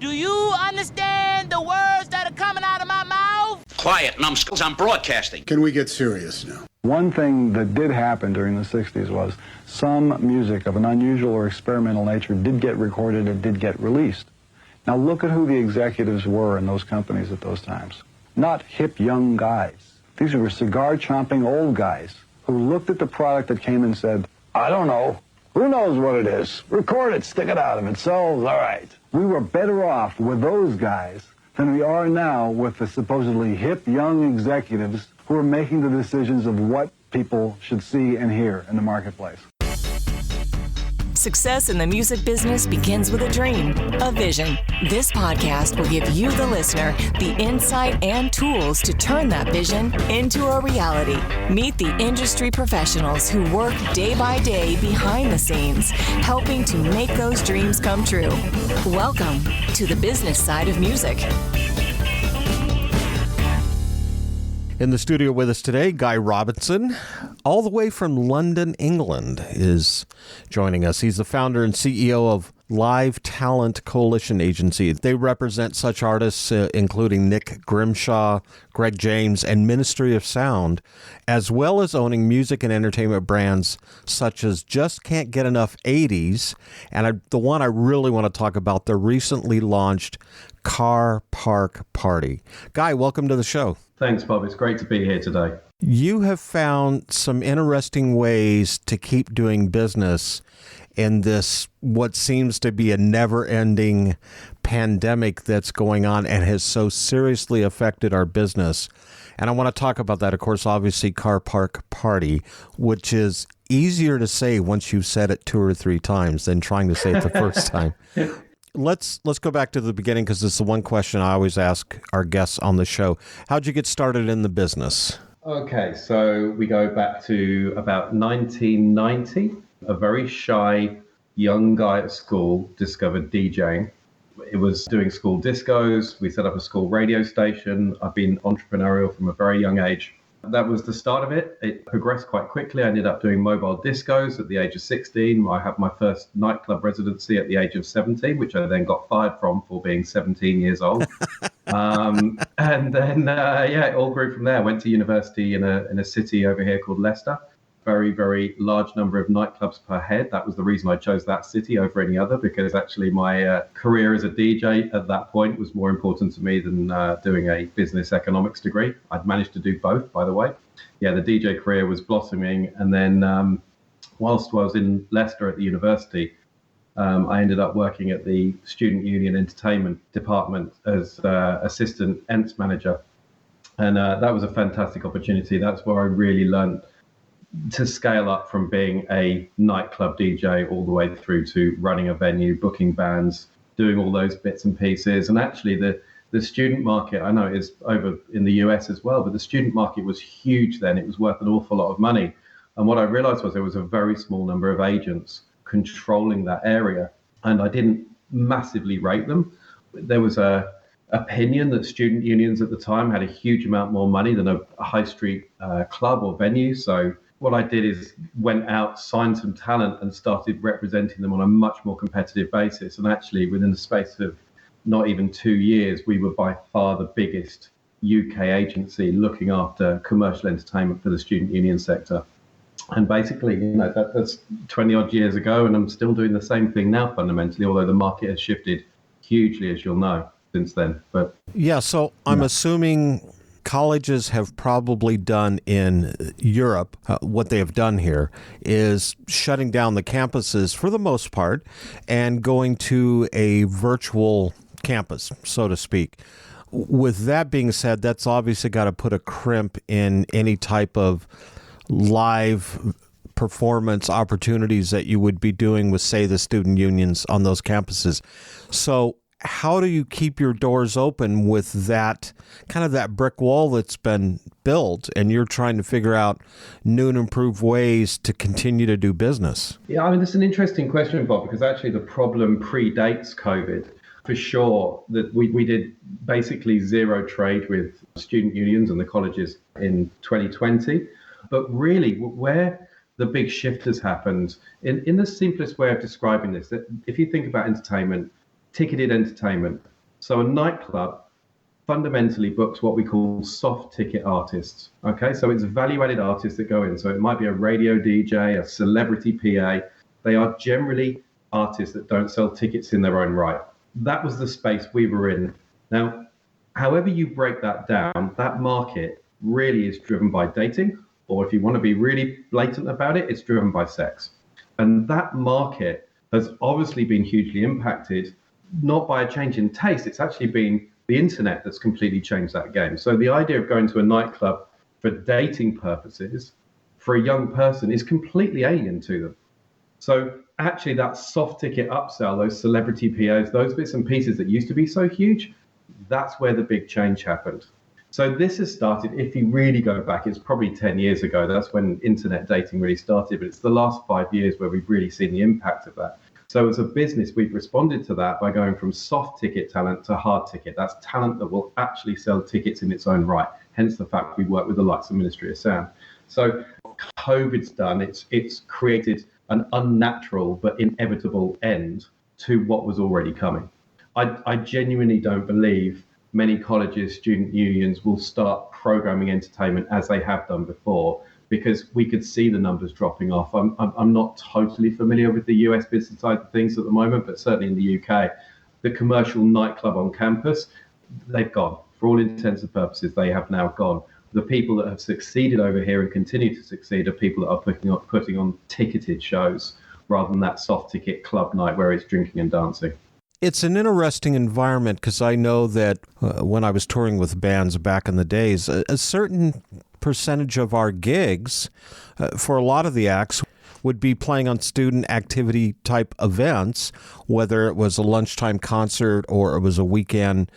Do you understand the words that are coming out of my mouth? Quiet, numbskulls, I'm broadcasting. Can we get serious now? One thing that did happen during the 60s was some music of an unusual or experimental nature did get recorded and did get released. Now look at who the executives were in those companies at those times. Not hip young guys. These were cigar-chomping old guys who looked at the product that came and said, I don't know. Who knows what it is? Record it, stick it out. If it sells, all right. We were better off with those guys than we are now with the supposedly hip young executives who are making the decisions of what people should see and hear in the marketplace. Success in the music business begins with a dream, a vision. This podcast will give you, the listener, the insight and tools to turn that vision into a reality. Meet the industry professionals who work day by day behind the scenes, helping to make those dreams come true. Welcome to the business side of music. In the studio with us today, Guy Robinson, all the way from London, England, is joining us. He's the founder and CEO of Live Talent Coalition Agency. They represent such artists including Nick Grimshaw, Greg James, and Ministry of Sound, as well as owning music and entertainment brands such as Just Can't Get Enough 80s, and the one I really want to talk about, the recently launched Car Park Party. Guy, welcome to the show. Thanks, Bob. It's great to be here today. You have found some interesting ways to keep doing business in this, what seems to be a never-ending pandemic that's going on and has so seriously affected our business. And I want to talk about that, of course, obviously, Car Park Party, which is easier to say once you've said it 2 or 3 times than trying to say it the first time. Let's go back to the beginning, because it's the one question I always ask our guests on the show. How'd you get started in the business? Okay, so we go back to about 1990. A very shy young guy at school discovered DJing. It was doing school discos. We set up a school radio station. I've been entrepreneurial from a very young age. That was the start of it. It progressed quite quickly. I ended up doing mobile discos at the age of 16. I had my first nightclub residency at the age of 17, which I then got fired from for being 17 years old. And then, it all grew from there. Went to university in a city over here called Leicester. Very, very large number of nightclubs per head. That was the reason I chose that city over any other, because actually my career as a DJ at that point was more important to me than doing a business economics degree. I'd managed to do both, by the way. Yeah, the DJ career was blossoming. And then whilst I was in Leicester at the university, I ended up working at the Student Union Entertainment Department as assistant ENTS manager. And that was a fantastic opportunity. That's where I really learned to scale up from being a nightclub DJ all the way through to running a venue, booking bands, doing all those bits and pieces. And actually the student market, I know it is over in the US as well, but the student market was huge then. It was worth an awful lot of money. And what I realized was there was a very small number of agents controlling that area. And I didn't massively rate them. There was a opinion that student unions at the time had a huge amount more money than a high street club or venue. So what I did is went out, signed some talent and started representing them on a much more competitive basis. And actually within the space of not even 2 years, we were by far the biggest UK agency looking after commercial entertainment for the student union sector. And basically, that's 20 odd years ago, and I'm still doing the same thing now fundamentally, although the market has shifted hugely, as you'll know, since then. But yeah, so I'm assuming colleges have probably done in Europe, what they have done here is shutting down the campuses for the most part and going to a virtual campus, so to speak. With that being said, that's obviously got to put a crimp in any type of live performance opportunities that you would be doing with, say, the student unions on those campuses. So how do you keep your doors open with that kind of that brick wall that's been built, and you're trying to figure out new and improved ways to continue to do business? Yeah, I mean, it's an interesting question, Bob, because actually the problem predates COVID. For sure, that we did basically zero trade with student unions and the colleges in 2020. But really, where the big shift has happened, in the simplest way of describing this, that if you think about entertainment, ticketed entertainment, So a nightclub fundamentally books what we call soft ticket artists. Okay, so it's value-added artists that go in. So it might be a radio DJ, a celebrity PA. They are generally artists that don't sell tickets in their own right. That was the space we were in. Now, however you break that down, that market really is driven by dating, or if you want to be really blatant about it, it's driven by sex. And that market has obviously been hugely impacted, not by a change in taste, it's actually been the internet that's completely changed that game. So the idea of going to a nightclub for dating purposes for a young person is completely alien to them. So actually that soft ticket upsell, those celebrity PAs, those bits and pieces that used to be so huge, that's where the big change happened. So this has started, if you really go back, it's probably 10 years ago, that's when internet dating really started, but it's the last 5 years where we've really seen the impact of that. So as a business, we've responded to that by going from soft ticket talent to hard ticket. That's talent that will actually sell tickets in its own right. Hence the fact we work with the likes of Ministry of Sound. So what COVID's done, it's created an unnatural but inevitable end to what was already coming. I genuinely don't believe many colleges, student unions will start programming entertainment as they have done before, because we could see the numbers dropping off. I'm not totally familiar with the US business side of things at the moment, but certainly in the UK, the commercial nightclub on campus, they've gone. For all intents and purposes, they have now gone. The people that have succeeded over here and continue to succeed are people that are putting on ticketed shows rather than that soft ticket club night where it's drinking and dancing. It's an interesting environment because I know that when I was touring with bands back in the days, a certain percentage of our gigs for a lot of the acts would be playing on student activity type events, whether it was a lunchtime concert or it was a weekend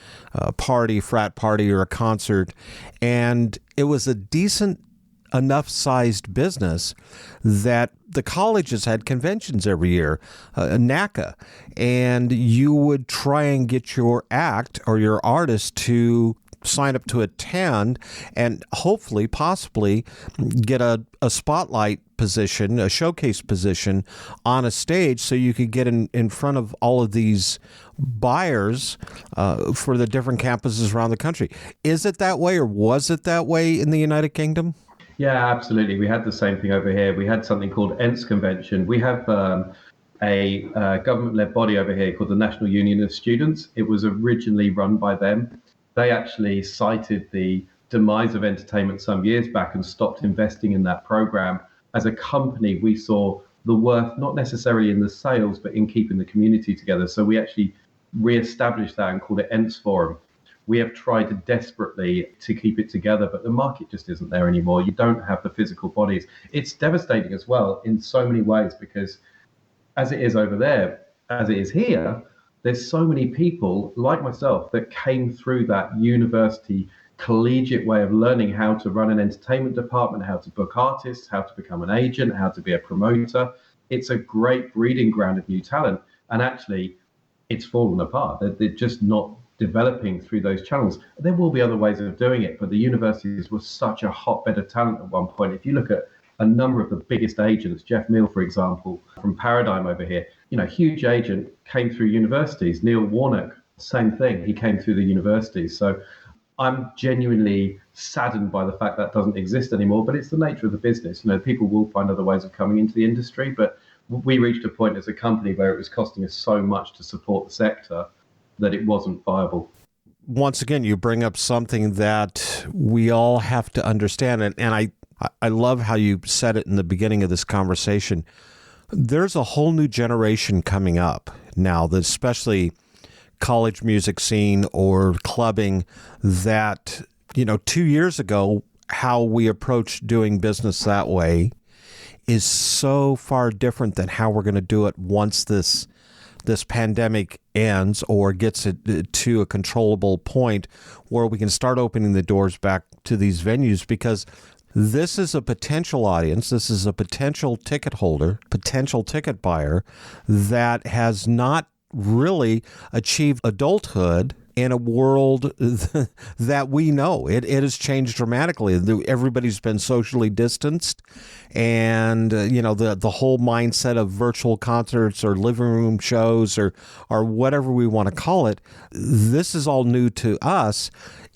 party, frat party, or a concert. And it was a decent enough sized business that the colleges had conventions every year, NACA, and you would try and get your act or your artist to sign up to attend and hopefully, possibly get a spotlight position, a showcase position on a stage so you could get in front of all of these buyers for the different campuses around the country. Is it that way, or was it that way in the United Kingdom? Yeah, absolutely. We had the same thing over here. We had something called ENTS Convention. We have a government-led body over here called the National Union of Students. It was originally run by them. They actually cited the demise of entertainment some years back and stopped investing in that program. As a company, we saw the worth, not necessarily in the sales, but in keeping the community together. So we actually re-established that and called it ENTS Forum. We have tried desperately to keep it together, but the market just isn't there anymore. You don't have the physical bodies. It's devastating as well in so many ways, because as it is over there, as it is here, there's so many people like myself that came through that university collegiate way of learning how to run an entertainment department, how to book artists, how to become an agent, how to be a promoter. It's a great breeding ground of new talent. And actually, it's fallen apart. They're just not developing through those channels. There will be other ways of doing it, but the universities were such a hotbed of talent at one point. If you look at a number of the biggest agents, Jeff Neal, for example, from Paradigm over here, huge agent, came through universities. Neil Warnock, same thing. He came through the universities. So I'm genuinely saddened by the fact that doesn't exist anymore, but it's the nature of the business. People will find other ways of coming into the industry, but we reached a point as a company where it was costing us so much to support the sector that it wasn't viable. Once again, you bring up something that we all have to understand, and I love how you said it in the beginning of this conversation. There's a whole new generation coming up now, that especially college music scene or clubbing, that 2 years ago, how we approached doing business that way is so far different than how we're going to do it once this pandemic ends or gets it to a controllable point where we can start opening the doors back to these venues, because this is a potential audience. This is a potential ticket holder, potential ticket buyer that has not really achieved adulthood in a world that we know. It has changed dramatically. Everybody's been socially distanced, and the whole mindset of virtual concerts or living room shows or whatever we want to call it, this is all new to us.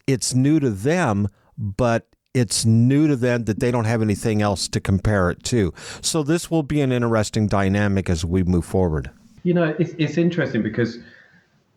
It's new to them, but it's new to them that they don't have anything else to compare it to. So this will be an interesting dynamic as we move forward. It's interesting because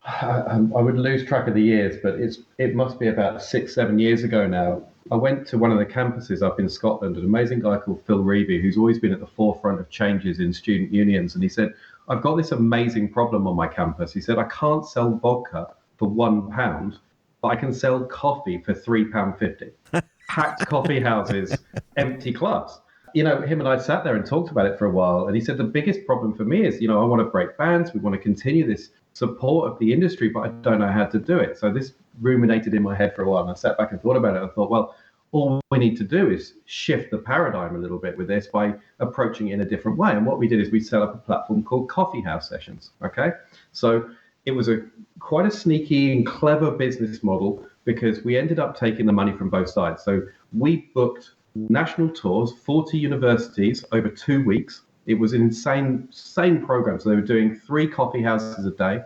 I would lose track of the years, but it must be about 6-7 years ago now. I went to one of the campuses up in Scotland, an amazing guy called Phil Reevy, who's always been at the forefront of changes in student unions. And he said, I've got this amazing problem on my campus. He said, I can't sell vodka for £1, but I can sell coffee for £3.50. Packed coffee houses, empty clubs. Him and I sat there and talked about it for a while. And he said, the biggest problem for me is, I want to break bands. We want to continue this support of the industry, but I don't know how to do it. So this ruminated in my head for a while. And I sat back and thought about it. I thought, well, all we need to do is shift the paradigm a little bit with this by approaching it in a different way. And what we did is we set up a platform called Coffee House Sessions. Okay. So it was quite a sneaky and clever business model because we ended up taking the money from both sides. So we booked national tours, 40 universities over 2 weeks. It was an insane program. So they were doing 3 coffee houses a day.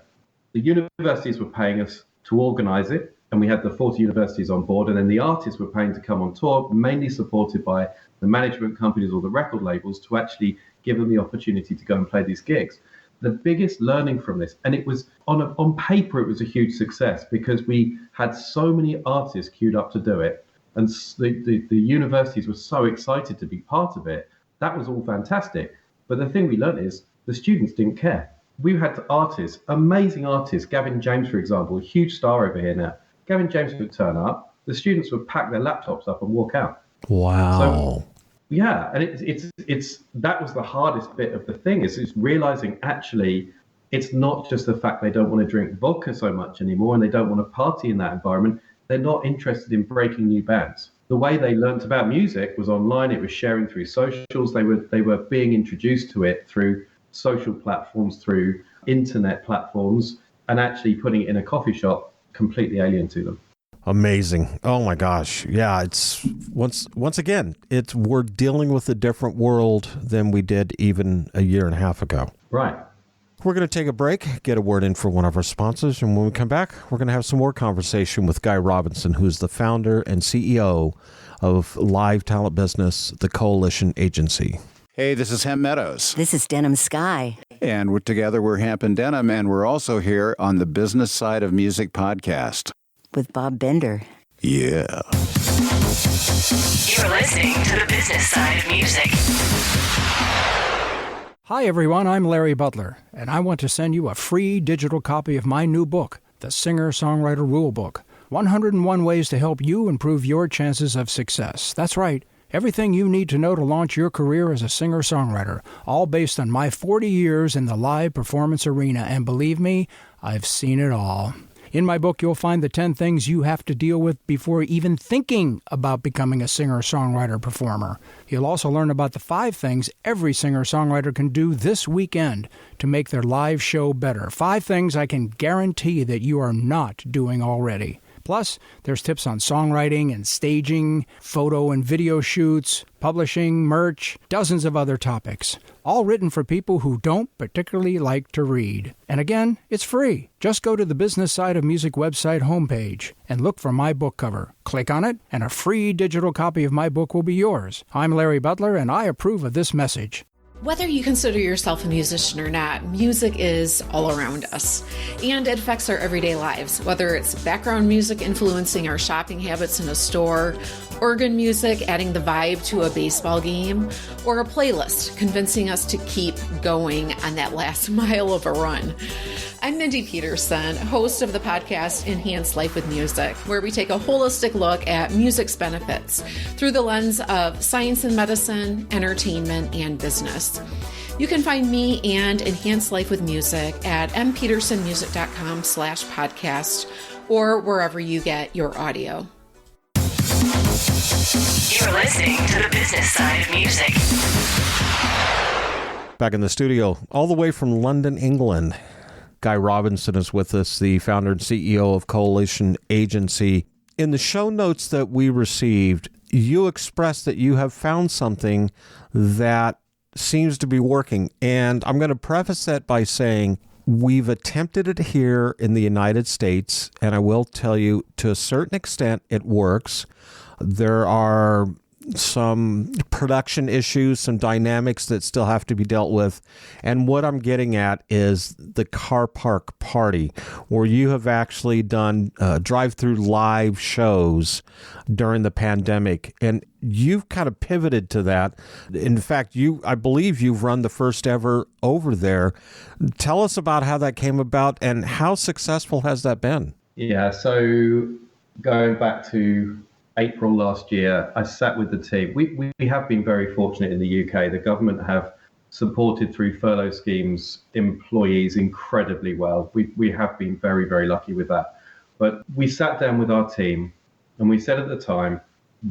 The universities were paying us to organize it, and we had the 40 universities on board, and then the artists were paying to come on tour, mainly supported by the management companies or the record labels to actually give them the opportunity to go and play these gigs. The biggest learning from this, and it was on paper, it was a huge success because we had so many artists queued up to do it, and the universities were so excited to be part of it. That was all fantastic. But the thing we learned is the students didn't care. We had artists, amazing artists, Gavin James, for example, a huge star over here now. Gavin James would turn up, the students would pack their laptops up and walk out. Wow. So, yeah, and it's that was the hardest bit of the thing is realizing actually it's not just the fact they don't want to drink vodka so much anymore and they don't want to party in that environment. They're not interested in breaking new bands. The way they learnt about music was online. It was sharing through socials. They were being introduced to it through social platforms, through internet platforms, and actually putting it in a coffee shop completely alien to them. Amazing. Oh my gosh. Yeah, it's once again, we're dealing with a different world than we did even a year and a half ago. Right. We're going to take a break, get a word in for one of our sponsors, and when we come back, we're going to have some more conversation with Guy Robinson, who's the founder and CEO of live talent business, the Coalition Agency. Hey, this is Hem Meadows. This is Denim Sky. And together we're Hemp and Denim, and we're also here on the Business Side of Music podcast. With Bob Bender. Yeah. You're listening to the Business Side of Music. Hi, everyone. I'm Larry Butler, and I want to send you a free digital copy of my new book, The Singer-Songwriter Rulebook, 101 Ways to Help You Improve Your Chances of Success. That's right. Everything you need to know to launch your career as a singer-songwriter, all based on my 40 years in the live performance arena, and believe me, I've seen it all. In my book, you'll find the 10 things you have to deal with before even thinking about becoming a singer-songwriter performer. You'll also learn about the 5 things every singer-songwriter can do this weekend to make their live show better. 5 things I can guarantee that you are not doing already. Plus, there's tips on songwriting and staging, photo and video shoots, publishing, merch, dozens of other topics. All written for people who don't particularly like to read. And again, it's free. Just go to the Business Side of Music website homepage and look for my book cover. Click on it, and a free digital copy of my book will be yours. I'm Larry Butler, and I approve of this message. Whether you consider yourself a musician or not, music is all around us, and it affects our everyday lives. Whether it's background music influencing our shopping habits in a store, organ music adding the vibe to a baseball game, or a playlist convincing us to keep going on that last mile of a run. I'm Mindy Peterson, host of the podcast Enhance Life with Music, where we take a holistic look at music's benefits through the lens of science and medicine, entertainment, and business. You can find me and Enhance Life with Music at mpetersonmusic.com/podcast or wherever you get your audio. You're listening to the Business Side of Music. Back in the studio, all the way from London, England, Guy Robinson is with us, the founder and CEO of Cancellation Agency. In the show notes that we received, you expressed that you have found something that seems to be working. And I'm going to preface that by saying we've attempted it here in the United States, and I will tell you, to a certain extent, it works. There are some production issues, some dynamics that still have to be dealt with. And what I'm getting at is the car park party, where you have actually done drive-through live shows during the pandemic. And you've kind of pivoted to that. In fact, I believe you've run the first ever over there. Tell us about how that came about and how successful has that been? Yeah, so going back to April last year, I sat with the team. We have been very fortunate in the UK. The government have supported through furlough schemes employees incredibly well. We have been very, very lucky with that. But we sat down with our team and we said at the time,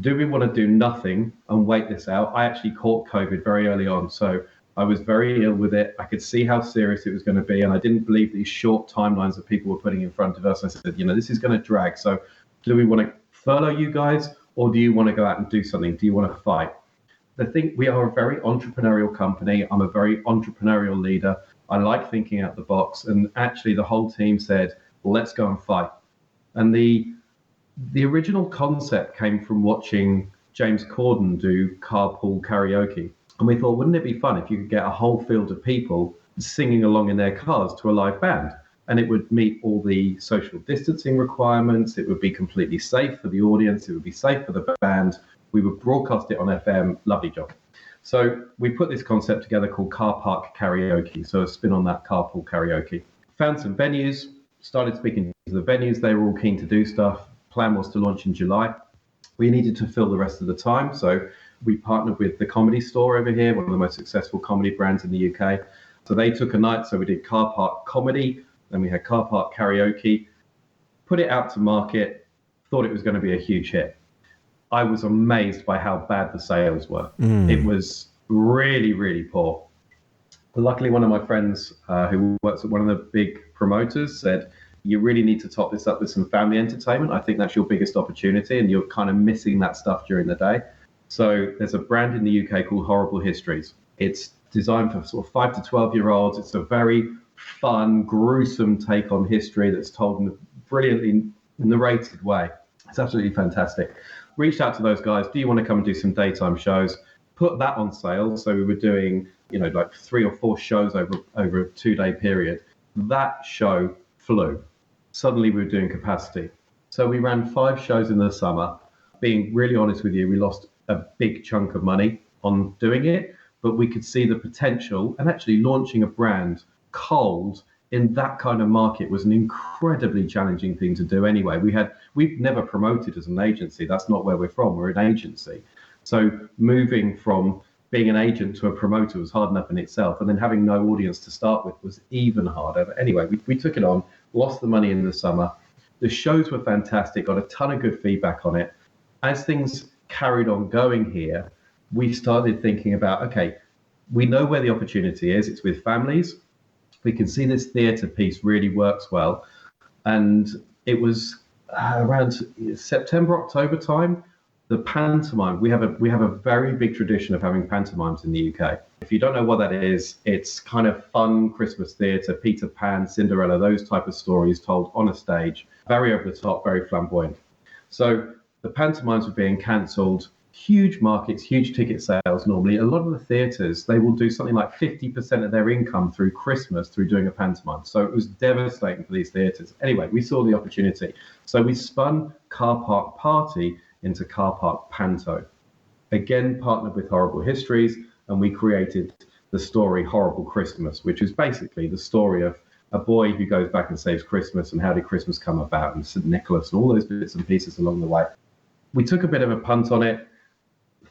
do we want to do nothing and wait this out? I actually caught COVID very early on, so I was very ill with it. I could see how serious it was going to be, and I didn't believe these short timelines that people were putting in front of us. I said, this is going to drag. So do we want to furlough you guys, or do you want to go out and do something? Do you want to fight? I think we are a very entrepreneurial company. I'm a very entrepreneurial leader. I like thinking out the box. And actually, the whole team said, let's go and fight. And the original concept came from watching James Corden do carpool karaoke. And we thought, wouldn't it be fun if you could get a whole field of people singing along in their cars to a live band? And it would meet all the social distancing requirements. It would be completely safe for the audience. It would be safe for the band. We would broadcast it on FM. Lovely job. So we put this concept together called car park karaoke. So a spin on that carpool karaoke. Found some venues, started speaking to the venues. They were all keen to do stuff. Plan was to launch in July. We needed to fill the rest of the time. So we partnered with the Comedy Store over here, one of the most successful comedy brands in the UK. So they took a night. So we did car park comedy. Then we had car park karaoke, put it out to market, thought it was going to be a huge hit. I was amazed by how bad the sales were. It was really, really poor. Luckily, one of my friends who works at one of the big promoters said, you really need to top this up with some family entertainment. I think that's your biggest opportunity, and you're kind of missing that stuff during the day. So there's a brand in the UK called Horrible Histories. It's designed for sort of 5 to 12-year-olds. It's a very fun, gruesome take on history that's told in a brilliantly narrated way. It's absolutely fantastic. Reached out to those guys. Do you want to come and do some daytime shows? Put that on sale. So we were doing, like 3 or 4 shows over a 2-day period. That show flew. Suddenly we were doing capacity. So we ran 5 shows in the summer. Being really honest with you, we lost a big chunk of money on doing it, but we could see the potential, and actually launching a brand cold in that kind of market was an incredibly challenging thing to do anyway. We've never promoted as an agency. That's not where we're from. We're an agency. So moving from being an agent to a promoter was hard enough in itself. And then having no audience to start with was even harder. But anyway, we took it on, lost the money in the summer. The shows were fantastic, got a ton of good feedback on it. As things carried on going here, we started thinking about, okay, we know where the opportunity is. It's with families. We can see this theatre piece really works well. And it was around September, October time, the pantomime. We have a very big tradition of having pantomimes in the UK. If you don't know what that is, it's kind of fun Christmas theatre, Peter Pan, Cinderella, those type of stories told on a stage, very over the top, very flamboyant. So the pantomimes were being cancelled. Huge markets, huge ticket sales normally. A lot of the theatres, they will do something like 50% of their income through Christmas through doing a pantomime. So it was devastating for these theatres. Anyway, we saw the opportunity. So we spun Car Park Party into Car Park Panto. Again, partnered with Horrible Histories, and we created the story Horrible Christmas, which is basically the story of a boy who goes back and saves Christmas and how did Christmas come about, and St. Nicholas and all those bits and pieces along the way. We took a bit of a punt on it.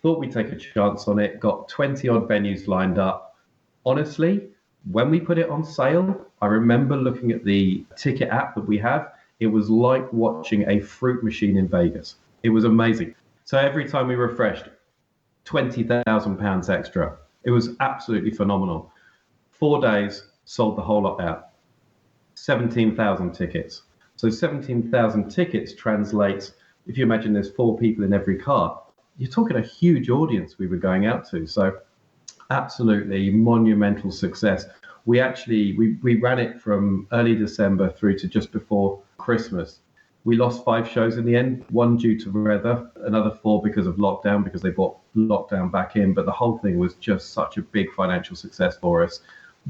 Thought we'd take a chance on it, got 20 odd venues lined up. Honestly, when we put it on sale, I remember looking at the ticket app that we have. It was like watching a fruit machine in Vegas. It was amazing. So every time we refreshed, £20,000 extra. It was absolutely phenomenal. 4 days, sold the whole lot out. 17,000 tickets. So 17,000 tickets translates, if you imagine there's 4 people in every car, you're talking a huge audience we were going out to. So absolutely monumental success. We ran it from early December through to just before Christmas. We lost 5 shows in the end, 1 due to weather, another 4 because of lockdown, because they brought lockdown back in. But the whole thing was just such a big financial success for us.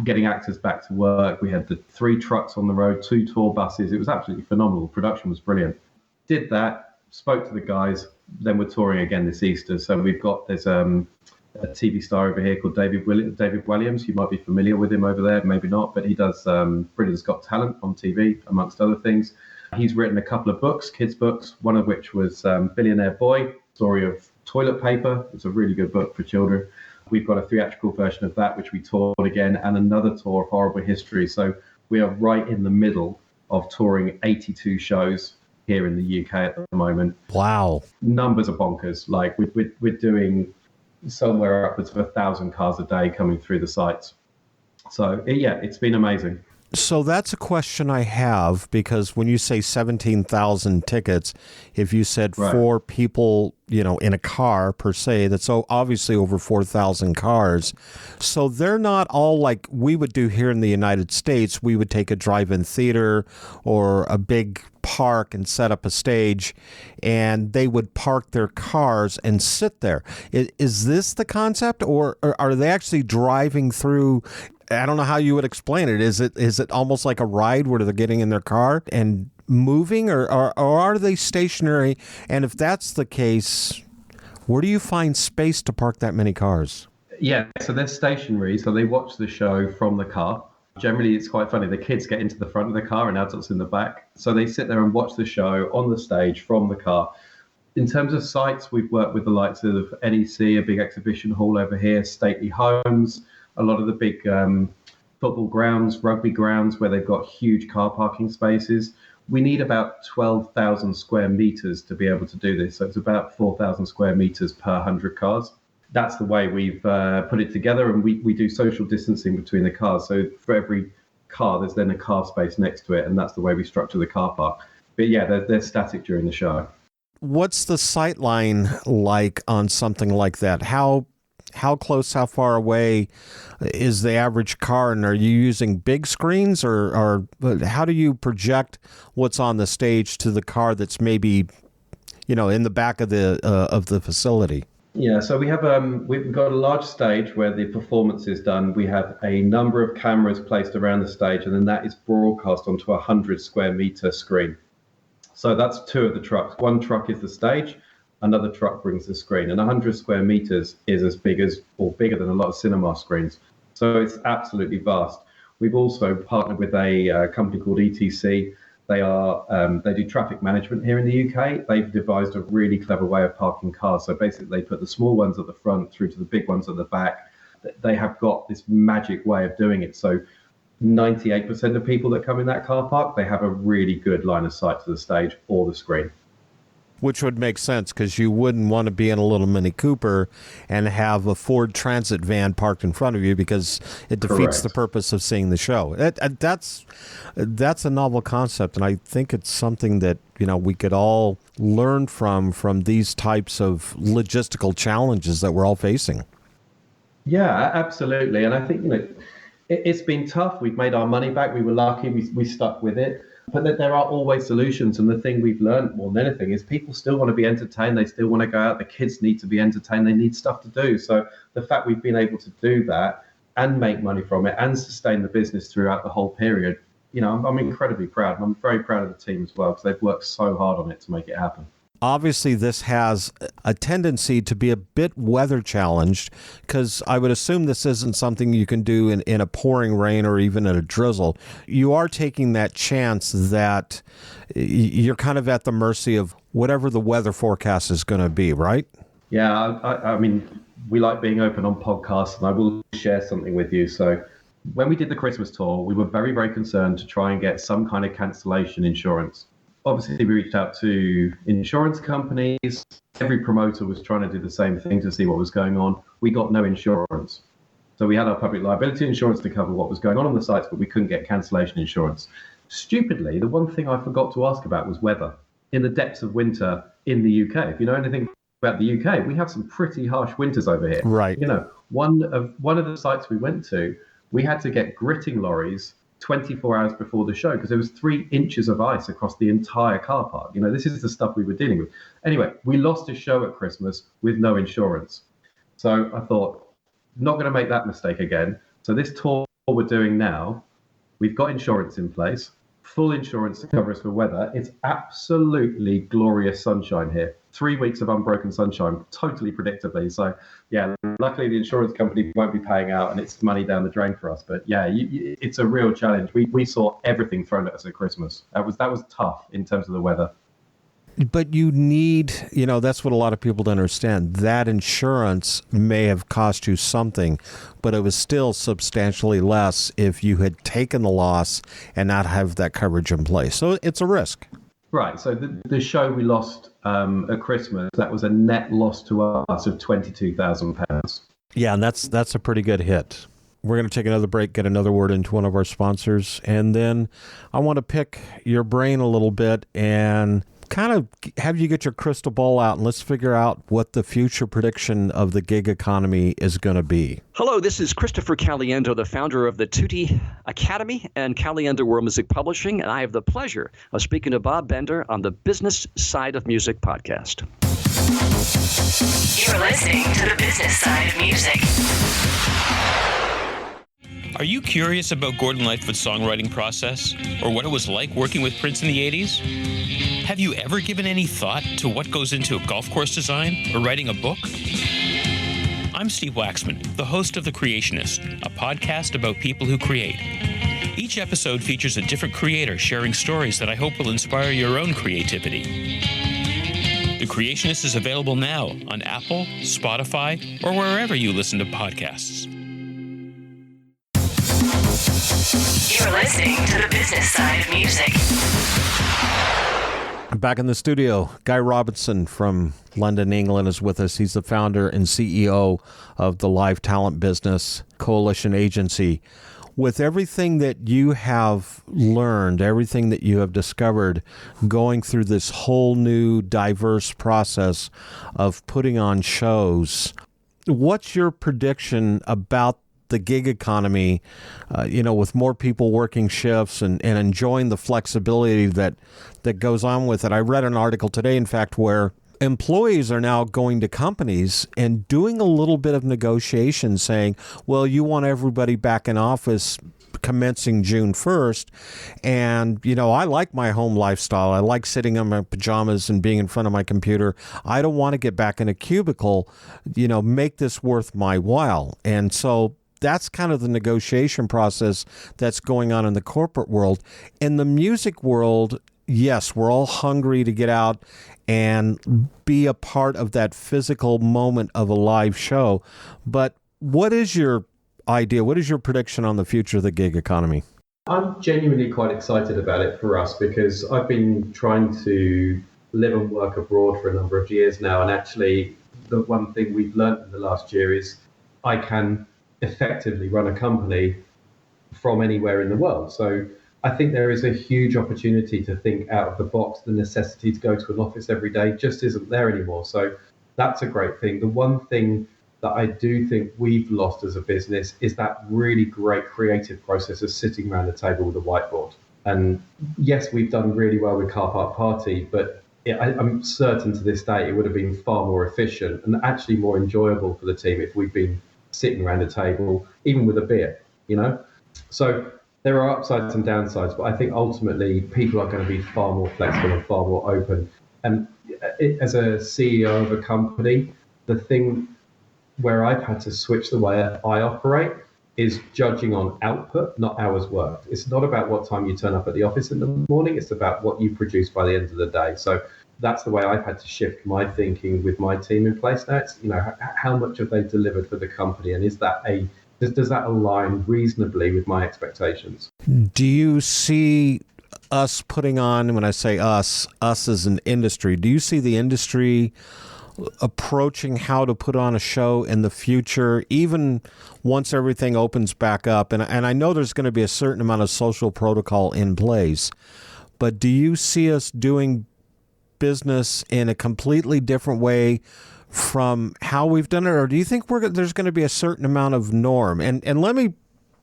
Getting actors back to work. We had the 3 trucks on the road, 2 tour buses. It was absolutely phenomenal. Production was brilliant. Did that, spoke to the guys. Then we're touring again this Easter. So there's a TV star over here called David Williams. You might be familiar with him over there, maybe not, but he does Britain's Got Talent on TV, amongst other things. He's written a couple of books, kids' books, one of which was Billionaire Boy, story of toilet paper. It's a really good book for children. We've got a theatrical version of that, which we toured again, and another tour of Horrible History. So we are right in the middle of touring 82 shows here in the UK at the moment. Wow. Numbers are bonkers. Like we're doing somewhere upwards of 1,000 cars a day coming through the sites. So yeah, it's been amazing. So that's a question I have, because when you say 17,000 tickets, if you said 4 people, in a car per se, that's obviously over 4,000 cars. So they're not all like we would do here in the United States. We would take a drive-in theater or a big park and set up a stage, and they would park their cars and sit there. Is this the concept, or are they actually driving through? I don't know how you would explain it. Is it almost like a ride where they're getting in their car and moving, or are they stationary? And if that's the case, where do you find space to park that many cars? Yeah, so they're stationary, so they watch the show from the car. Generally, it's quite funny. The kids get into the front of the car and adults in the back. So they sit there and watch the show on the stage from the car. In terms of sites, we've worked with the likes of NEC, a big exhibition hall over here, Stately Homes, a lot of the big football grounds, rugby grounds, where they've got huge car parking spaces. We need about 12,000 square meters to be able to do this. So it's about 4,000 square meters per 100 cars. That's the way we've put it together, and we do social distancing between the cars. So for every car, there's then a car space next to it, and that's the way we structure the car park. But yeah, they're static during the show. What's the sight line like on something like that? How close, how far away is the average car, and are you using big screens, or how do you project what's on the stage to the car that's maybe, in the back of the facility? Yeah, so we've got a large stage where the performance is done. We have a number of cameras placed around the stage, and then that is broadcast onto a 100 square meter screen. So that's 2 of the trucks. One truck is the stage, another truck brings the screen, and 100 square meters is as big as, or bigger than, a lot of cinema screens. So it's absolutely vast. We've also partnered with a company called ETC. They do traffic management here in the UK. They've devised a really clever way of parking cars. So basically, they put the small ones at the front through to the big ones at the back. They have got this magic way of doing it. So 98% of people that come in that car park, they have a really good line of sight to the stage or the screen. Which would make sense, because you wouldn't want to be in a little Mini Cooper and have a Ford Transit van parked in front of you, because it defeats the purpose of seeing the show. That's a novel concept, and I think it's something that we could all learn from these types of logistical challenges that we're all facing. Yeah, absolutely. And I think it's been tough. We've made our money back. We were lucky. We stuck with it. But there are always solutions. And the thing we've learned more than anything is people still want to be entertained. They still want to go out. The kids need to be entertained. They need stuff to do. So the fact we've been able to do that and make money from it and sustain the business throughout the whole period, I'm incredibly proud. And I'm very proud of the team as well, because they've worked so hard on it to make it happen. Obviously, this has a tendency to be a bit weather challenged, because I would assume this isn't something you can do in a pouring rain or even in a drizzle. You are taking that chance that you're kind of at the mercy of whatever the weather forecast is going to be, right? Yeah, I mean, we like being open on podcasts, and I will share something with you. So when we did the Christmas tour, we were very, very concerned to try and get some kind of cancellation insurance. Obviously, we reached out to insurance companies. Every promoter was trying to do the same thing to see what was going on. We got no insurance. So we had our public liability insurance to cover what was going on the sites, but we couldn't get cancellation insurance. Stupidly, the one thing I forgot to ask about was weather. In the depths of winter in the UK, if you know anything about the UK, we have some pretty harsh winters over here. Right. You know, one of the sites we went to, we had to get gritting lorries 24 hours before the show because there was 3 inches of ice across the entire car park. You know, this is the stuff we were dealing with. Anyway, we lost a show at Christmas with no insurance. So I thought, not going to make that mistake again. So this tour we're doing now, we've got insurance in place, full insurance to cover us for weather. It's absolutely glorious sunshine here. 3 weeks of unbroken sunshine, totally predictably. So, yeah, luckily the insurance company won't be paying out and it's money down the drain for us. But, yeah, it's a real challenge. We saw everything thrown at us at Christmas. That was tough in terms of the weather. But you need, that's what a lot of people don't understand. That insurance may have cost you something, but it was still substantially less if you had taken the loss and not have that coverage in place. So it's a risk. Right. So the show we lost at Christmas, that was a net loss to us of £22,000. Yeah, and that's a pretty good hit. We're going to take another break, get another word into one of our sponsors, and then I want to pick your brain a little bit and kind of have you get your crystal ball out and let's figure out what the future prediction of the gig economy is going to be. Hello, this is Christopher Caliendo, the founder of the Tutti Academy and Caliendo World Music Publishing, and I have the pleasure of speaking to Bob Bender on the Business Side of Music podcast. You're listening to the Business Side of Music. Are you curious about Gordon Lightfoot's songwriting process or what it was like working with Prince in the 80s? Have you ever given any thought to what goes into a golf course design or writing a book? I'm Steve Waxman, the host of The Creationist, a podcast about people who create. Each episode features a different creator sharing stories that I hope will inspire your own creativity. The Creationist is available now on Apple, Spotify, or wherever you listen to podcasts. You're listening to the Business Side of Music. Back in the studio, Guy Robinson from London, England is with us. He's the founder and CEO of the Live Talent Business Coalition Agency. With everything that you have learned, everything that you have discovered, going through this whole new diverse process of putting on shows, what's your prediction about the gig economy, with more people working shifts and enjoying the flexibility that goes on with it? I read an article today, in fact, where employees are now going to companies and doing a little bit of negotiation saying, well, you want everybody back in office commencing June 1st. And, I like my home lifestyle. I like sitting in my pajamas and being in front of my computer. I don't want to get back in a cubicle, make this worth my while. And so that's kind of the negotiation process that's going on in the corporate world. In the music world, yes, we're all hungry to get out and be a part of that physical moment of a live show. But what is your idea? What is your prediction on the future of the gig economy? I'm genuinely quite excited about it for us because I've been trying to live and work abroad for a number of years now. And actually, the one thing we've learned in the last year is I can effectively run a company from anywhere in the world. So I think there is a huge opportunity to think out of the box. The necessity to go to an office every day just isn't there anymore. So that's a great thing. The one thing that I do think we've lost as a business is that really great creative process of sitting around the table with a whiteboard. And yes, we've done really well with Car Park Party, but I'm certain to this day it would have been far more efficient and actually more enjoyable for the team if we'd been sitting around a table, even with a beer, So there are upsides and downsides, but I think ultimately people are going to be far more flexible and far more open. And as a CEO of a company, the thing where I've had to switch the way I operate is judging on output, not hours worked. It's not about what time you turn up at the office in the morning. It's about what you produce by the end of the day. So that's the way I've had to shift my thinking with my team in place now. It's, how much have they delivered for the company? And is that does that align reasonably with my expectations? Do you see us putting on, when I say us as an industry, do you see the industry approaching how to put on a show in the future, even once everything opens back up? And I know there's going to be a certain amount of social protocol in place, but do you see us doing business in a completely different way from how we've done it, or do you think there's going to be a certain amount of norm? And let me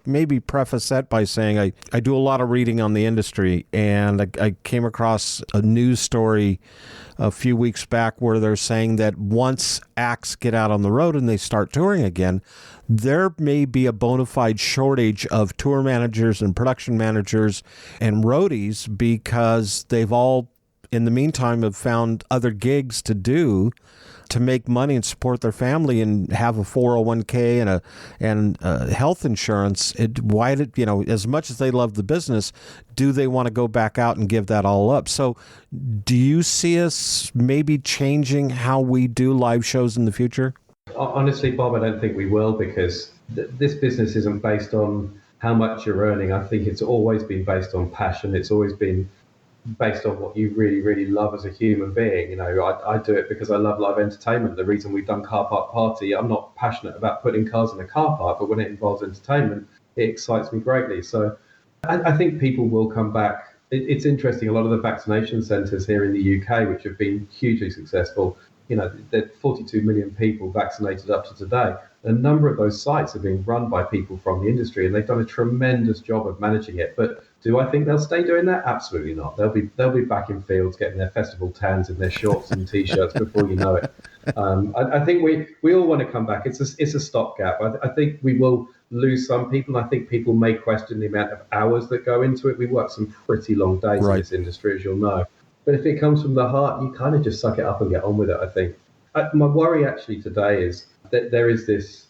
maybe preface that by saying I do a lot of reading on the industry, and I came across a news story a few weeks back where they're saying that once acts get out on the road and they start touring again, there may be a bona fide shortage of tour managers and production managers and roadies because they've all, in the meantime, have found other gigs to do to make money and support their family and have a 401k and health insurance. As much as they love the business, do they want to go back out and give that all up? So do you see us maybe changing how we do live shows in the future? Honestly, Bob, I don't think we will, because this business isn't based on how much you're earning. I think it's always been based on passion. It's always been based on what you really, really love as a human being. I do it because I love live entertainment. The reason we've done Car Park Party, I'm not passionate about putting cars in a car park, but when it involves entertainment, it excites me greatly. So I think people will come back. It's interesting, a lot of the vaccination centres here in the UK, which have been hugely successful, there are 42 million people vaccinated up to today. A number of those sites have been run by people from the industry, and they've done a tremendous job of managing it. But do I think they'll stay doing that? Absolutely not. They'll be back in fields getting their festival tans in their shorts and t-shirts before you know it. I think we all want to come back. It's a stopgap. I think we will lose some people, and I think people may question the amount of hours that go into it. We work some pretty long days in this industry, as you'll know. But if it comes from the heart, you kind of just suck it up and get on with it, I think. My worry actually today is that there is this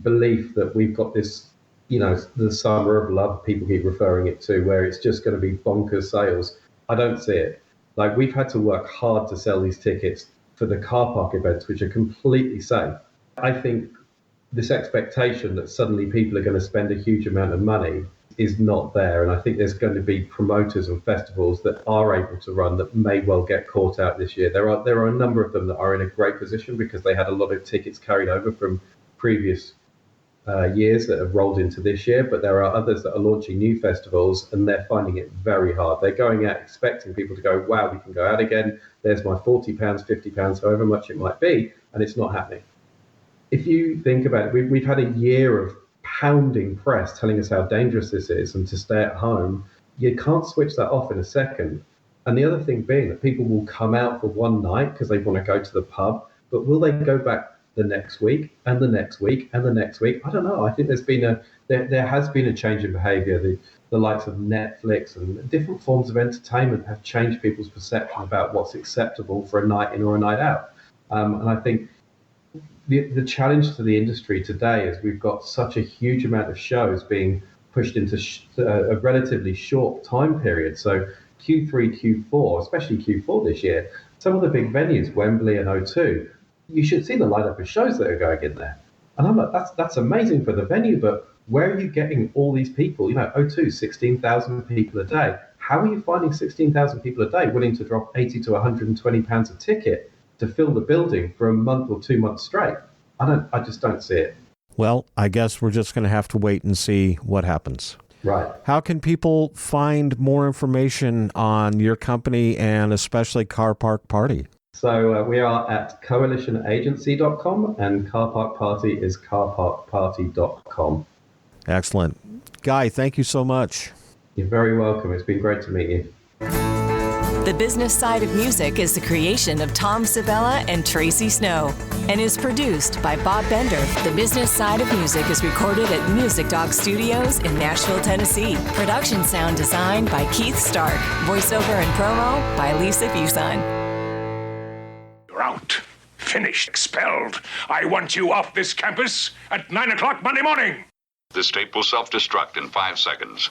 belief that we've got this, the summer of love, people keep referring it to, where it's just going to be bonkers sales. I don't see it. Like, we've had to work hard to sell these tickets for the car park events, which are completely safe. I think this expectation that suddenly people are going to spend a huge amount of money is not there. And I think there's going to be promoters and festivals that are able to run that may well get caught out this year. There are a number of them that are in a great position because they had a lot of tickets carried over from previous years that have rolled into this year, but there are others that are launching new festivals and they're finding it very hard. They're going out expecting people to go, wow, we can go out again. There's my £40, £50, however much it might be, and it's not happening. If you think about it, we've had a year of pounding press telling us how dangerous this is and to stay at home. You can't switch that off in a second. And the other thing being that people will come out for one night because they want to go to the pub, but will they go back the next week and the next week and the next week? I don't know. I think there has been a change in behaviour. The likes of Netflix and different forms of entertainment have changed people's perception about what's acceptable for a night in or a night out. And I think the challenge to the industry today is we've got such a huge amount of shows being pushed into a relatively short time period. So Q3, Q4, especially Q4 this year, some of the big venues, Wembley and O2, you should see the lineup of shows that are going in there. And I'm like, that's amazing for the venue, but where are you getting all these people? O2, 16,000 people a day. How are you finding 16,000 people a day willing to drop £80 to £120 a ticket to fill the building for a month or 2 months straight? I just don't see it. Well, I guess we're just going to have to wait and see what happens. Right. How can people find more information on your company and especially Car Park Party? So we are at coalitionagency.com and Car Park Party is carparkparty.com. Excellent. Guy, thank you so much. You're very welcome. It's been great to meet you. The Business Side of Music is the creation of Tom Sabella and Tracy Snow and is produced by Bob Bender. The Business Side of Music is recorded at Music Dog Studios in Nashville, Tennessee. Production sound design by Keith Stark. Voiceover and promo by Lisa Fuson. You're out. Finished. Expelled. I want you off this campus at 9 o'clock Monday morning. This tape will self-destruct in 5 seconds.